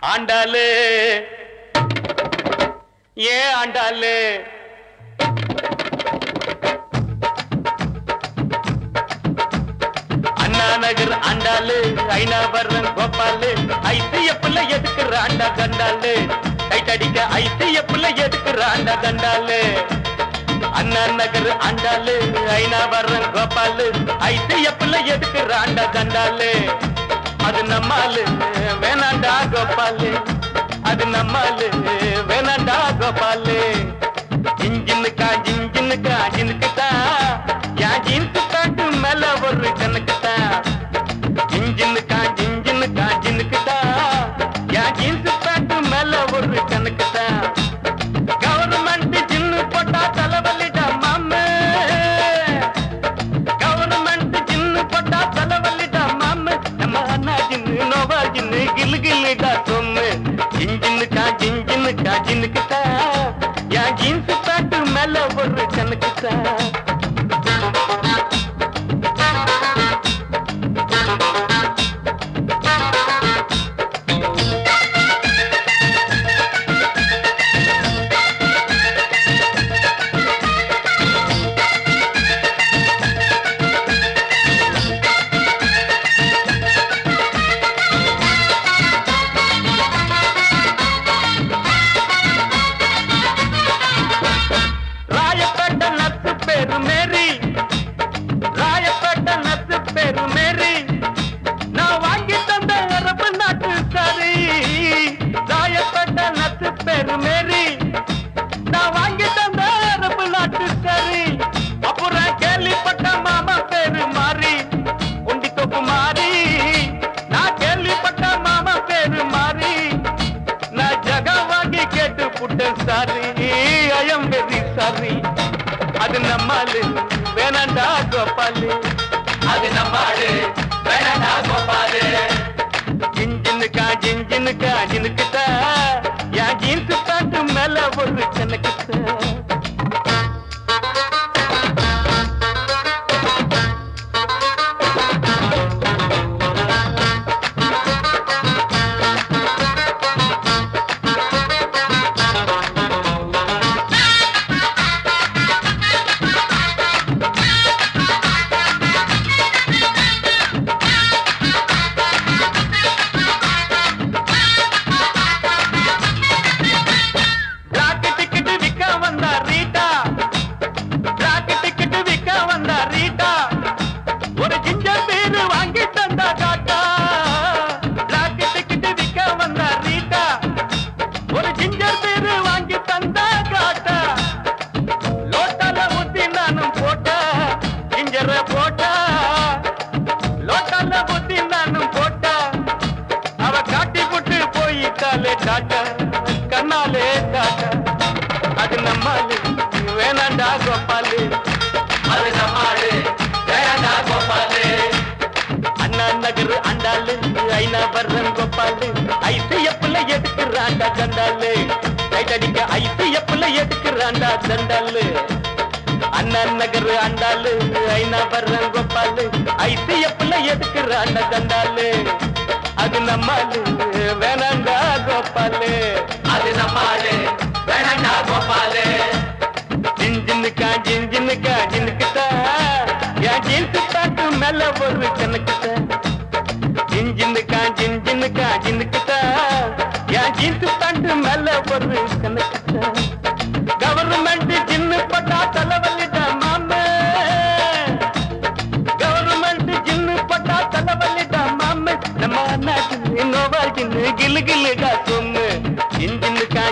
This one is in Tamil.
ஆண்டாளு ஏன் ஆண்டாளு அண்ணா நகர் ஆண்டாளு ஐநாவரம் கோபாலு ஐசிஎஃப்ல எதுக்குற ஆண்டா கண்டாளு கைட்டடிக்க ஐசிஎஃப்ல எதுக்குற ஆண்டா கண்டாளு அண்ணா நகர் ஆண்டாளு ஐநாவரம் கோபாலு ஐசிஎஃப்ல எதுக்குற ஆண்டா கண்டாளு அது நம்மாலு வேணாண்டா கோபாலு அது நம்மாலு வேணாண்டா கோபாலு ஜிஞ்சினுக்கா ஜினுக்குதான் என் ஜீன்ஸ் பேண்ட் மேல ஒரு கணக்குதான் ஜிஞ்சினுக்கா ஜினுக்குதான் என் ஜீன்ஸ் பேண்ட் மேல ஒரு கணக்குதான் கவர்மெண்ட் ஜின்னு போட்டா தலைவலிடா மாமே கவர்மெண்ட் ஜின்னு போட்டா தலைவலிடா மாமே நம்ம அண்ணா ஜின்னு நோவா ஜின்னு கிளு கிளுடா சொன்னு ஜிஞ்சினுக்கா ஜினுக்குதான் என் ஜீன்ஸ் பேண்ட் மேல ஒரு கணக்குதான் அது நம்மாலு வேணாண்டா கோபாலு அது நம்மாலு வேணாண்டா கோபாலு ஜிஞ்சினுக்கா ஜினுக்குதா என் ஜீன்ஸ் பேண்ட் மேல ஒரு கணக்குதா கண்ணாலே காட்ட அது நம்மாலு வேணாண்டா கோபாலு அது நம்மாலு வேணாண்டா கோபாலு அண்ணா நகர் ஆண்டாளு ஐநாவரம் கோபாலு ஐசிஎஃப்ல எதுக்குறாண்டா கண்டாளு கைட்டடிக்க ஐசிஎஃப்ல எதுக்குறாண்டா கண்டாளு அண்ணா நகர் ஆண்டாளு ஐநாவரம் கோபாலு ஐசிஎஃப்ல எதுக்குறாண்டா கண்டாளு அது நம்மாலு வேணாண்டா கோபாலு அது நம்மாலு வேணாண்டா கோபாலு ஜிஞ்சினுக்கா ஜினுக்குதான் என் ஜீன்ஸ் பேண்ட் மேல ஒரு கணக்குதான் ஜிஞ்சினுக்கா ஜினுக்குதான் என் ஜீன்ஸ் பேண்ட் மேல ஒரு கணக்குதான் கவர்மெண்ட் ஜின்னு போட்டா தலைவலிடா மாமே கவர்மெண்ட் ஜின்னு போட்டா தலைவலிடா மாமே நம்ம அண்ணா ஜின்னு நோவா ஜின்னு கிளு கிளுடா சொன்னு ஜிஞ்சினுக்கா